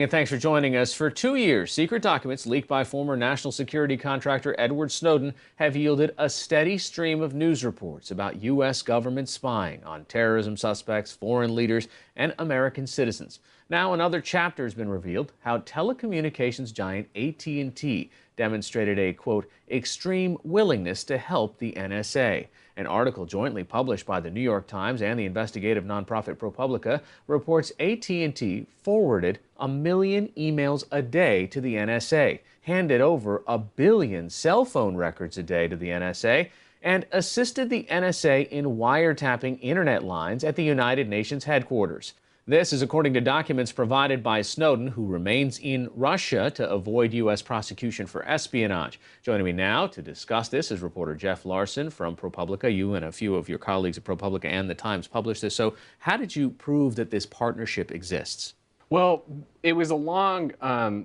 And thanks for joining us. For 2 years, secret documents leaked by former national security contractor Edward Snowden have yielded a steady stream of news reports about U.S. government spying on terrorism suspects, foreign leaders, and American citizens. Now another chapter has been revealed: how telecommunications giant AT&T demonstrated a, quote, extreme willingness to help the NSA. An article jointly published by the New York Times and the investigative nonprofit ProPublica reports AT&T forwarded 1 million emails a day to the NSA, handed over 1 billion cell phone records a day to the NSA, and assisted the NSA in wiretapping internet lines at the United Nations headquarters. This is according to documents provided by Snowden, who remains in Russia to avoid U.S. prosecution for espionage. Joining me now to discuss this is reporter Jeff Larson from ProPublica. You and a few of your colleagues at ProPublica and the Times published this. So how did you prove that this partnership exists? Well, it was a long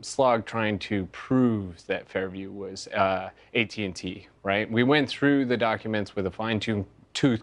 slog trying to prove that Fairview was AT&T, right? We went through the documents with a fine-tooth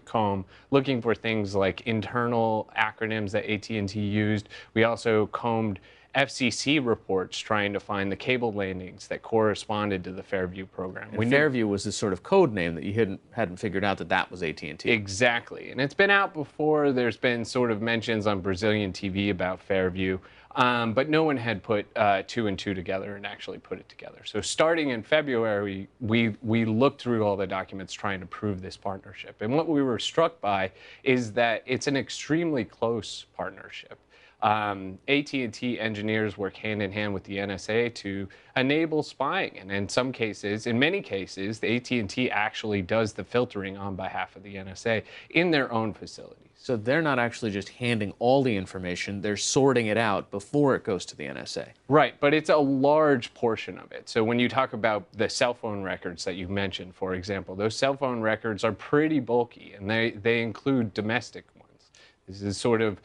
comb, looking for things like internal acronyms that AT&T used. We also combed FCC reports trying to find the cable landings that corresponded to the Fairview program. And Fairview was this sort of code name that you hadn't figured out that was AT&T. Exactly, and it's been out before. There's been sort of mentions on Brazilian TV about Fairview, but no one had put 2 and 2 together and actually put it together. So starting in February, we looked through all the documents trying to prove this partnership. And what we were struck by is that it's an extremely close partnership. AT&T engineers work hand in hand with the NSA to enable spying, and in many cases, the AT&T actually does the filtering on behalf of the NSA in their own facilities. So they're not actually just handing all the information, they're sorting it out before it goes to the NSA. Right, but it's a large portion of it. So when you talk about the cell phone records that you mentioned, for example, those cell phone records are pretty bulky, and they include domestic ones. This is sort of,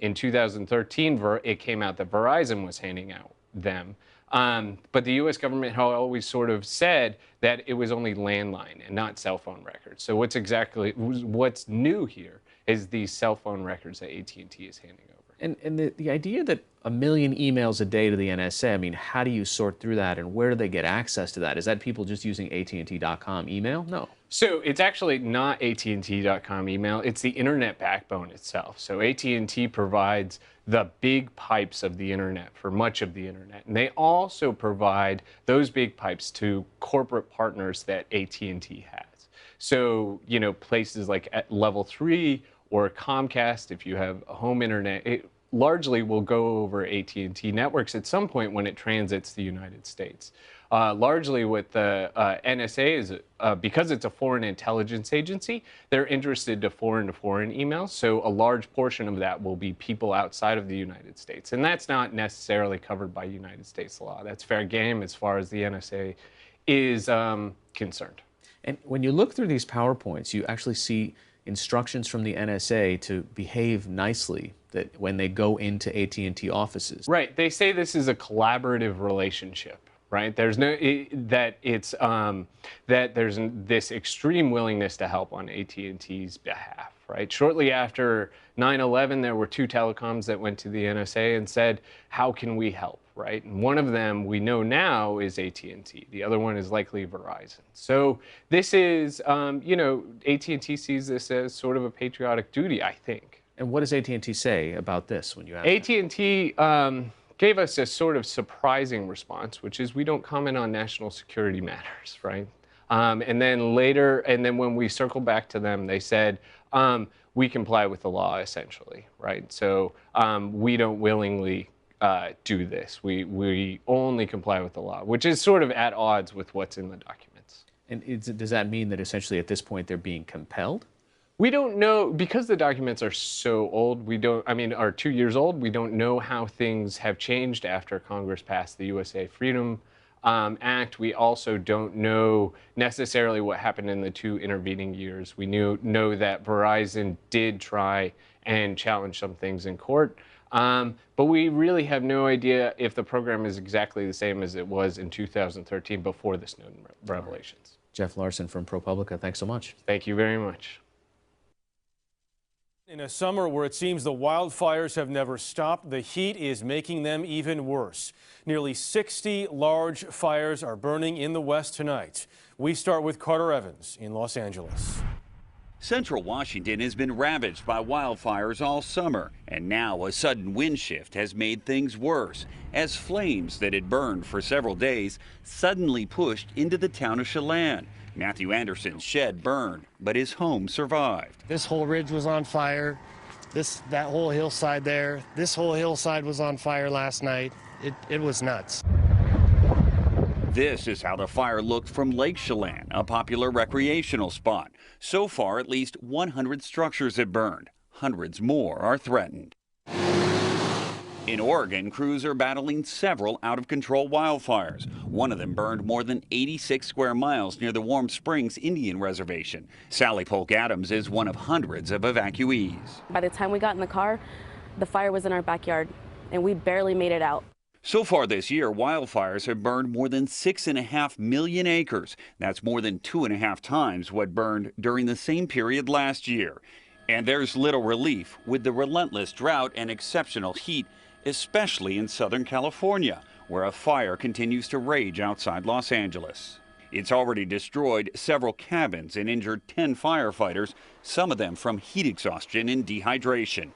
in 2013, it came out that Verizon was handing out them. But the U.S. government had always sort of said that it was only landline and not cell phone records. So what's new here is these cell phone records that AT&T is handing over. And the idea that 1 million emails a day to the NSA, I mean, how do you sort through that, and where do they get access to that? Is that people just using AT&T.com email? No. So it's actually not AT&T.com email, it's the internet backbone itself. So AT&T provides the big pipes of the internet for much of the internet. And they also provide those big pipes to corporate partners that AT&T has. So, you know, places like at Level 3 or Comcast, if you have a home internet, it largely will go over AT&T networks at some point when it transits the United States. Largely what the NSA is, because it's a foreign intelligence agency, they're interested to foreign emails. So a large portion of that will be people outside of the United States. And that's not necessarily covered by United States law. That's fair game as far as the NSA is concerned. And when you look through these PowerPoints, you actually see instructions from the NSA to behave nicely that when they go into AT&T offices. Right. They say this is a collaborative relationship. Right? There's that there's this extreme willingness to help on AT&T's behalf. Right? Shortly after 9/11, there were 2 telecoms that went to the NSA and said, "How can we help?" Right? And one of them we know now is AT&T. The other one is likely Verizon. So this is, you know, AT&T sees this as sort of a patriotic duty, I think. And what does AT&T say about this when you ask? AT&T gave us a sort of surprising response, which is we don't comment on national security matters, right? And then when we circle back to them, they said, we comply with the law, essentially, right? So we don't willingly do this. We only comply with the law, which is sort of at odds with what's in the documents. And does that mean that essentially at this point they're being compelled? We don't know, because the documents are so old, are 2 years old, we don't know how things have changed after Congress passed the USA Freedom Act. We also don't know necessarily what happened in the 2 intervening years. We know that Verizon did try and challenge some things in court, but we really have no idea if the program is exactly the same as it was in 2013 before the Snowden revelations. Jeff Larson from ProPublica, thanks so much. Thank you very much. In a summer where it seems the wildfires have never stopped, the heat is making them even worse. Nearly 60 large fires are burning in the West tonight. We start with Carter Evans in Los Angeles. Central Washington has been ravaged by wildfires all summer, and now a sudden wind shift has made things worse as flames that had burned for several days suddenly pushed into the town of Chelan. Matthew Anderson's shed burned, but his home survived. This whole ridge was on fire. That whole hillside there. This whole hillside was on fire last night. It was nuts. This is how the fire looked from Lake Chelan, a popular recreational spot. So far, at least 100 structures have burned. Hundreds more are threatened. In Oregon, crews are battling several out-of-control wildfires. One of them burned more than 86 square miles near the Warm Springs Indian Reservation. Sally Polk Adams is one of hundreds of evacuees. By the time we got in the car, the fire was in our backyard, and we barely made it out. So far this year, wildfires have burned more than 6.5 million acres. That's more than 2.5 times what burned during the same period last year. And there's little relief with the relentless drought and exceptional heat, especially in Southern California, where a fire continues to rage outside Los Angeles. It's already destroyed several cabins and injured 10 firefighters, some of them from heat exhaustion and dehydration.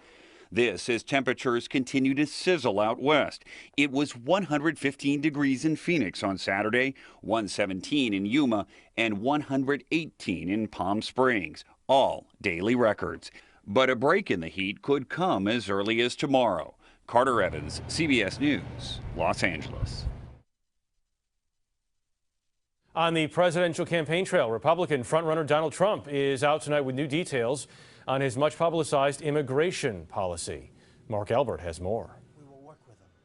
This as temperatures continue to sizzle out west. It was 115 degrees in Phoenix on Saturday, 117 in Yuma, and 118 in Palm Springs, all daily records. But a break in the heat could come as early as tomorrow. Carter Evans, CBS News, Los Angeles. On the presidential campaign trail, Republican frontrunner Donald Trump is out tonight with new details on his much-publicized immigration policy. Mark Albert has more.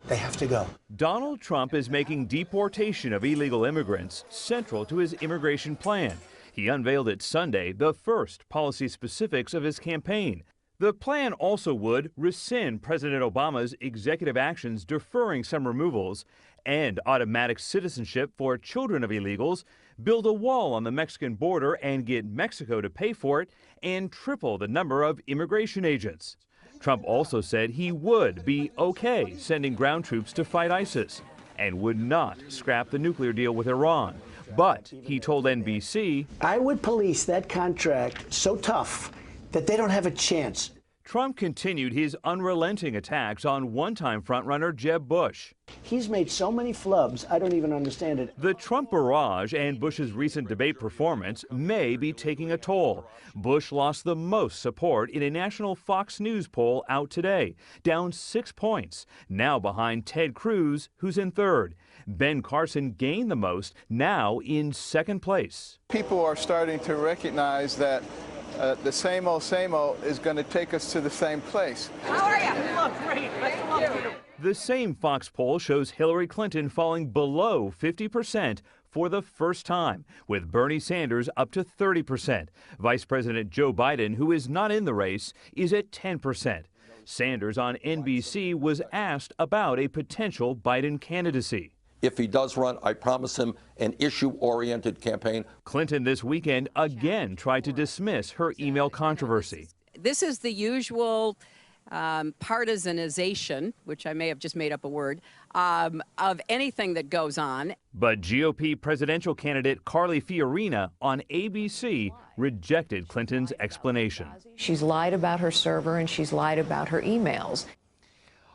They have to go. Donald Trump is making deportation of illegal immigrants central to his immigration plan. He unveiled it Sunday, the first policy specifics of his campaign. The plan also would rescind President Obama's executive actions deferring some removals, and automatic citizenship for children of illegals, build a wall on the Mexican border and get Mexico to pay for it, and triple the number of immigration agents. Trump also said he would be okay sending ground troops to fight ISIS and would not scrap the nuclear deal with Iran. But he told NBC, I would police that contract so tough that they don't have a chance. Trump continued his unrelenting attacks on one-time frontrunner Jeb Bush. He's made so many flubs, I don't even understand it. The Trump barrage and Bush's recent debate performance may be taking a toll. Bush lost the most support in a national Fox News poll out today, down 6 points, now behind Ted Cruz, who's in third. Ben Carson gained the most, now in second place. People are starting to recognize that the same old is going to take us to the same place. How are you? You look great. Thank you. The same Fox poll shows Hillary Clinton falling below 50% for the first time, with Bernie Sanders up to 30%. Vice President Joe Biden, who is not in the race, is at 10%. Sanders on NBC was asked about a potential Biden candidacy. If he does run, I promise him an issue-oriented campaign. Clinton this weekend again tried to dismiss her email controversy. This is the usual partisanization, which I may have just made up a word, of anything that goes on. But GOP presidential candidate Carly Fiorina on ABC rejected Clinton's explanation. She's lied about her server and she's lied about her emails.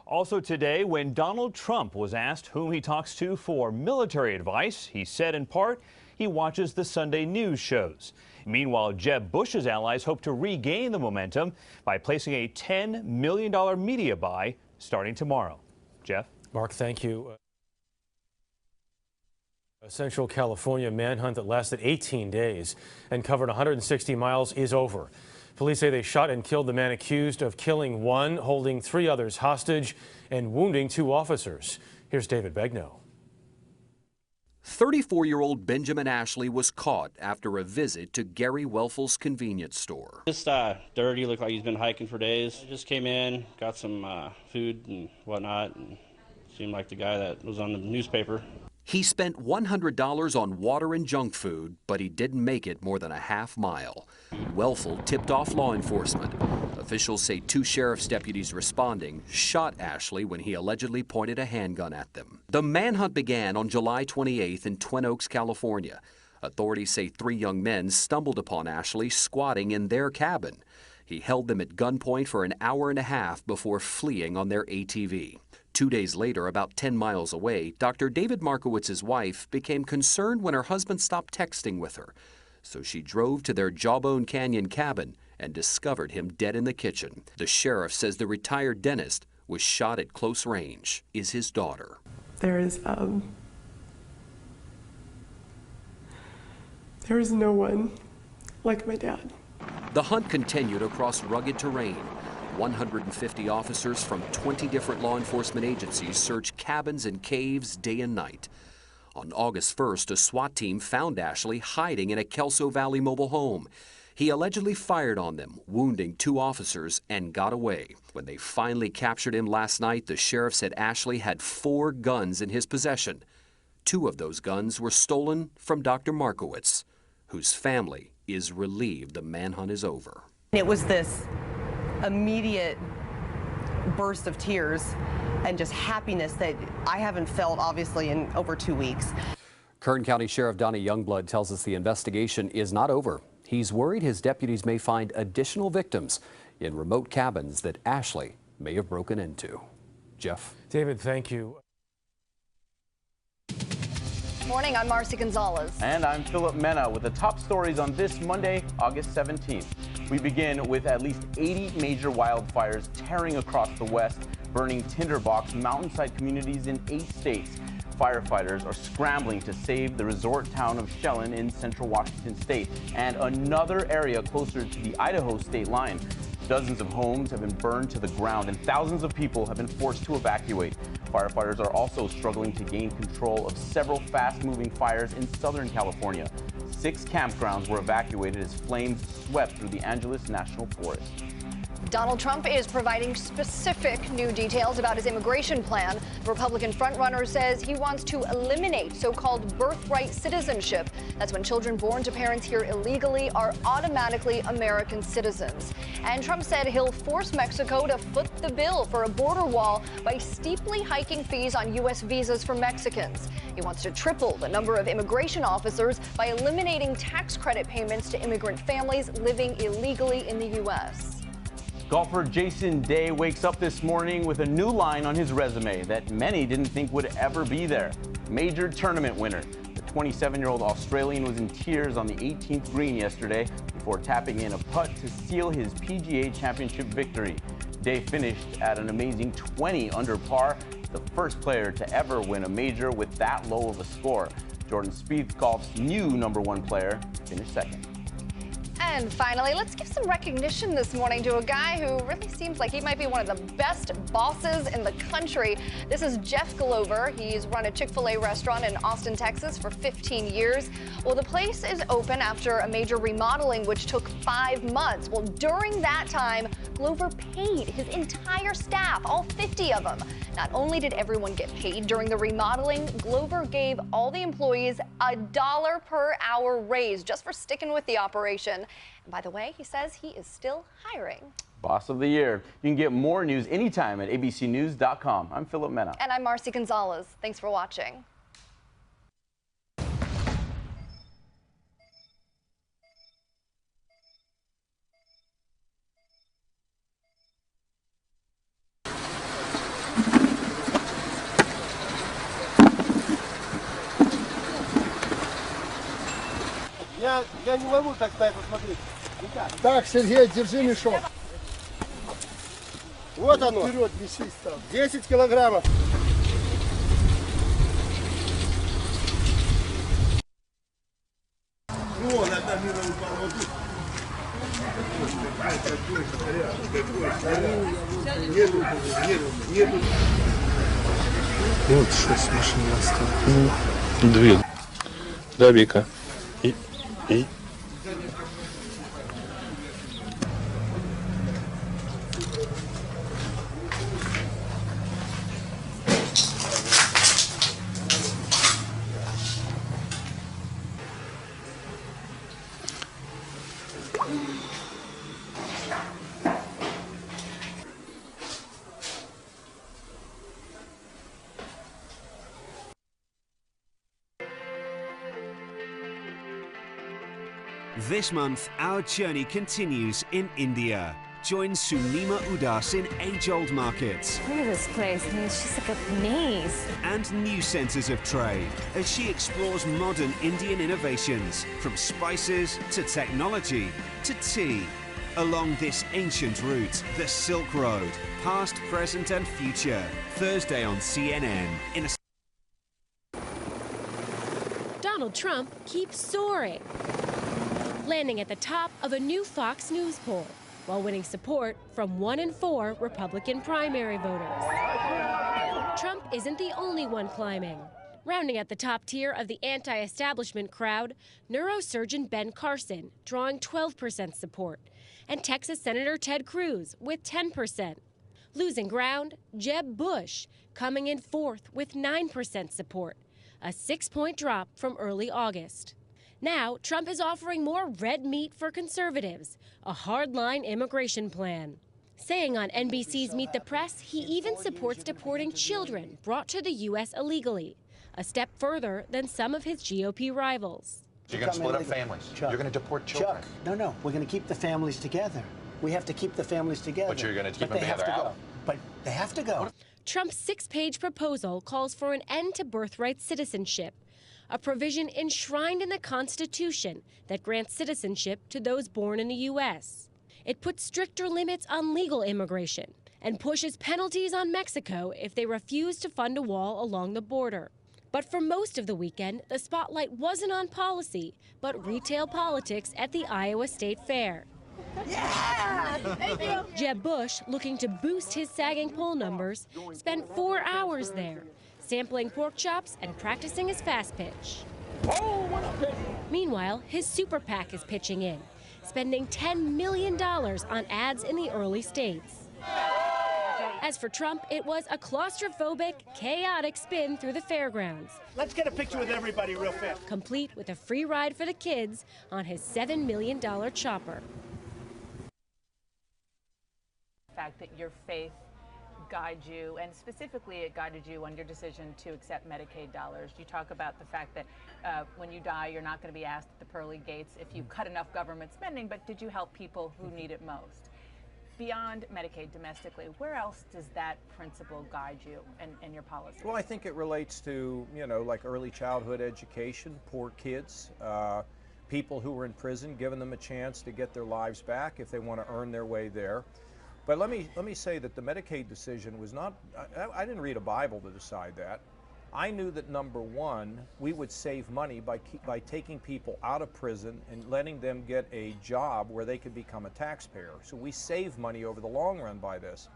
Also today, when Donald Trump was asked whom he talks to for military advice, he said in part he watches the Sunday news shows. Meanwhile, Jeb Bush's allies hope to regain the momentum by placing a $10 million media buy starting tomorrow. Jeff? Mark, thank you. A Central California manhunt that lasted 18 days and covered 160 miles is over. Police say they shot and killed the man accused of killing one, holding 3 others hostage, and wounding 2 officers. Here's David Begnaud. 34-year-old Benjamin Ashley was caught after a visit to Gary Welfels' convenience store. Just dirty, looked like he's been hiking for days. Just came in, got some food and whatnot, and seemed like the guy that was on the newspaper. He spent $100 on water and junk food, but he didn't make it more than a half mile. Wellful tipped off law enforcement. Officials say 2 sheriff's deputies responding shot Ashley when he allegedly pointed a handgun at them. The manhunt began on July 28th in Twin Oaks, California. Authorities say 3 young men stumbled upon Ashley squatting in their cabin. He held them at gunpoint for an hour and a half before fleeing on their ATV. 2 days later, about 10 miles away, Dr. David Markowitz's wife became concerned when her husband stopped texting with her. So she drove to their Jawbone Canyon cabin and discovered him dead in the kitchen. The sheriff says the retired dentist was shot at close range. Is his daughter. There is no one like my dad. The hunt continued across rugged terrain. 150 officers from 20 different law enforcement agencies searched cabins and caves day and night. On August 1st, a SWAT team found Ashley hiding in a Kelso Valley mobile home. He allegedly fired on them, wounding 2 officers, and got away. When they finally captured him last night, the sheriff said Ashley had 4 guns in his possession. 2 of those guns were stolen from Dr. Markowitz, whose family is relieved the manhunt is over. It was this immediate burst of tears and just happiness that I haven't felt, obviously, in over 2 weeks. Kern County Sheriff Donnie Youngblood tells us the investigation is not over. He's worried his deputies may find additional victims in remote cabins that Ashley may have broken into. Jeff. David, thank you. Morning, I'm Marcy Gonzalez. And I'm Philip Mena with the top stories on this Monday, August 17th. We begin with at least 80 major wildfires tearing across the West, burning tinderbox mountainside communities in 8 states. Firefighters are scrambling to save the resort town of Shellen in central Washington state and another area closer to the Idaho state line. Dozens of homes have been burned to the ground and thousands of people have been forced to evacuate. Firefighters are also struggling to gain control of several fast-moving fires in Southern California. 6 campgrounds were evacuated as flames swept through the Angeles National Forest. Donald Trump is providing specific new details about his immigration plan. The Republican frontrunner says he wants to eliminate so-called birthright citizenship. That's when children born to parents here illegally are automatically American citizens. And Trump said he'll force Mexico to foot the bill for a border wall by steeply hiking fees on U.S. visas for Mexicans. He wants to triple the number of immigration officers by eliminating tax credit payments to immigrant families living illegally in the U.S. Golfer Jason Day wakes up this morning with a new line on his resume that many didn't think would ever be there. Major tournament winner. The 27-year-old Australian was in tears on the 18th green yesterday before tapping in a putt to seal his PGA Championship victory. Day finished at an amazing 20 under par, the first player to ever win a major with that low of a score. Jordan Spieth, golf's new #1 player, finished second. And finally, let's give some recognition this morning to a guy who really seems like he might be one of the best bosses in the country. This is Jeff Glover. He's run a Chick-fil-A restaurant in Austin, Texas for 15 years. Well, the place is open after a major remodeling, which took 5 months. Well, during that time, Glover paid his entire staff, all 50 of them. Not only did everyone get paid during the remodeling, Glover gave all the employees a $1 per hour raise just for sticking with the operation. And by the way, he says he is still hiring. Boss of the Year. You can get more news anytime at abcnews.com. I'm Philip Mena. And I'm Marcy Gonzalez. Thanks for watching. Я не могу так на это смотреть. Так, Сергей, держи мешок. Вот оно. Вперед, висись там. 10 килограммов. Вон, одна мина упала. Вот тут. Нету. Вот 6 машин осталось. 2. Да, Вика. И... This month, our journey continues in India. Join Sunima Udas in age-old markets. Look at this place. I mean, it's just like a maze. And new centres of trade as she explores modern Indian innovations, from spices to technology to tea. Along this ancient route, the Silk Road, past, present and future. Thursday on CNN. Donald Trump keeps soaring, landing at the top of a new Fox News poll, while winning support from 1 in 4 Republican primary voters. Trump isn't the only one climbing. Rounding at the top tier of the anti-establishment crowd, neurosurgeon Ben Carson, drawing 12% support, and Texas Senator Ted Cruz with 10%. Losing ground, Jeb Bush, coming in 4th with 9% support, a 6-point drop from early August. Now, Trump is offering more red meat for conservatives, a hardline immigration plan. Saying on NBC's Meet the Press, he even supports deporting children brought to the U.S. illegally, a step further than some of his GOP rivals. You're going to split up families. Chuck, you're going to deport children. Chuck, no, we're going to keep the families together. We have to keep the families together. But you're going to keep them together out. But they have to go. Trump's 6-page proposal calls for an end to birthright citizenship, a provision enshrined in the Constitution that grants citizenship to those born in the U.S. It puts stricter limits on legal immigration and pushes penalties on Mexico if they refuse to fund a wall along the border. But for most of the weekend, the spotlight wasn't on policy, but retail politics at the Iowa State Fair. Yeah! Thank you. Jeb Bush, looking to boost his sagging poll numbers, spent 4 hours there, sampling pork chops and practicing his fast pitch. Meanwhile, his super PAC is pitching in, spending $10 million on ads in the early states. As for Trump, it was a claustrophobic, chaotic spin through the fairgrounds. Let's get a picture with everybody real fast. Complete with a free ride for the kids on his $7 million chopper. The fact that your faith guides you, and specifically it guided you on your decision to accept Medicaid dollars. You talk about the fact that when you die, you're not going to be asked at the pearly gates if you cut enough government spending, but did you help people who need it most? Beyond Medicaid domestically, where else does that principle guide you and your policy? Well, I think it relates to, like early childhood education, poor kids, people who were in prison, giving them a chance to get their lives back if they want to earn their way there. But let me say that the Medicaid decision was not, I didn't read a Bible to decide that. I knew that, number one, we would save money by taking people out of prison and letting them get a job where they could become a taxpayer. So we save money over the long run by this.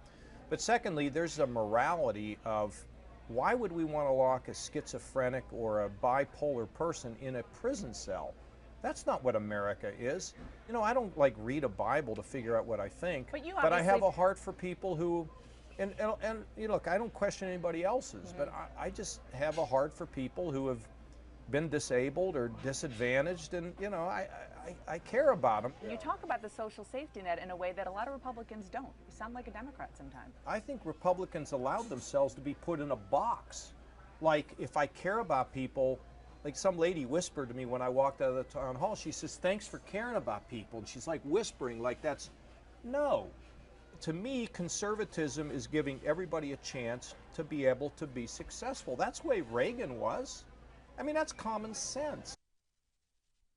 But secondly, there's a morality of why would we want to lock a schizophrenic or a bipolar person in a prison cell? That's not what America is. I don't read a Bible to figure out what I think, but I have a heart for people who, and look, I don't question anybody else's, but I just have a heart for people who have been disabled or disadvantaged, and I care about them. You talk about the social safety net in a way that a lot of Republicans don't. You sound like a Democrat sometimes. I think Republicans allowed themselves to be put in a box. Like, if I care about people, like some lady whispered to me when I walked out of the town hall, she says, "Thanks for caring about people." And she's like whispering like that's, no. To me, conservatism is giving everybody a chance to be able to be successful. That's the way Reagan was. I mean, that's common sense.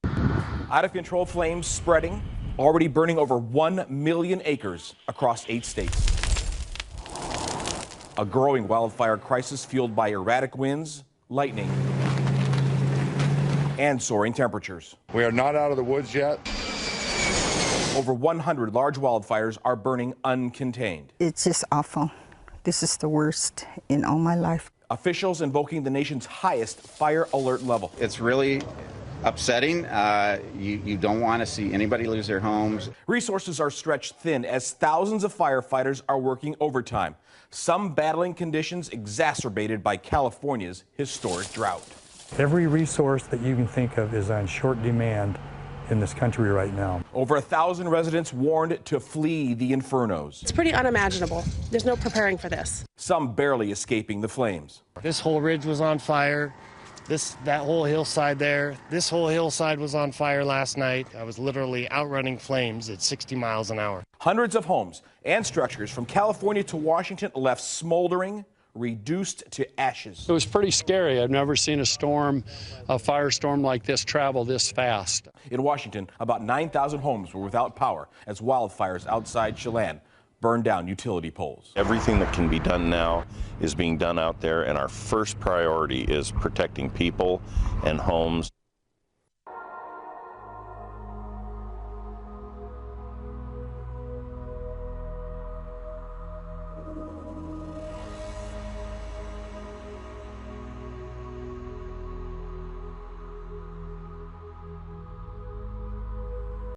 Out of control flames spreading, already burning over 1 million acres across 8 states. A growing wildfire crisis fueled by erratic winds, lightning, and soaring temperatures. We are not out of the woods yet. Over 100 large wildfires are burning uncontained. It's just awful. This is the worst in all my life. Officials invoking the nation's highest fire alert level. It's really upsetting. You don't want to see anybody lose their homes. Resources are stretched thin as thousands of firefighters are working overtime, some battling conditions exacerbated by California's historic drought. Every resource that you can think of is on short demand in this country right now. Over 1,000 residents warned to flee the infernos. It's pretty unimaginable. There's no preparing for this. Some barely escaping the flames. This whole ridge was on fire. That whole hillside there, this whole hillside was on fire last night. I was literally outrunning flames at 60 miles an hour. Hundreds of homes and structures from California to Washington left smoldering, reduced to ashes. It was pretty scary. I've never seen a firestorm like this travel this fast. In Washington, about 9,000 homes were without power as wildfires outside Chelan burned down utility poles. Everything that can be done now is being done out there, and our first priority is protecting people and homes.